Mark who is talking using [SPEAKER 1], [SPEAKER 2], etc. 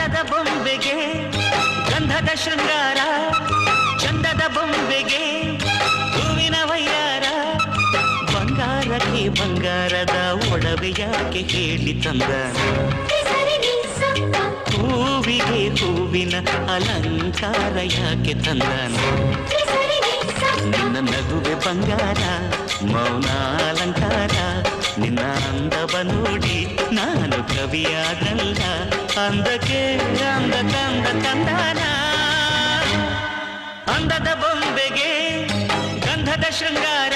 [SPEAKER 1] ಅಂದದ ಬೊಂಬೆಗೆ ಗಂಧದ ಶೃಂಗಾರ, ಚಂದದ ಬೊಂಬೆಗೆ ಹೂವಿನ ವಯ್ಯಾರ. ಬಂಗಾರಕ್ಕೆ ಬಂಗಾರದ ಒಡವೆ ಯಾಕೆ ಹೇಳಿ ತಂದ, ಹೂವಿಗೆ ಹೂವಿನ ಅಲಂಕಾರ ಯಾಕೆ ತಂದನ. ನಿನ್ನ ನಗುವೆ ಬಂಗಾರ, ಮೌನ ಅಲಂಕಾರ, ನಿನ್ನ ಅಂದವ ನೋಡಿ ನಾನು ಕವಿಯಾದಲ್ಲ. ಅಂದಕ್ಕೆ ಅಂದ ತಂದ ತಂದಾನ. ಅಂದದ ಬೊಂಬೆಗೆ ಗಂಧದ ಶೃಂಗಾರ,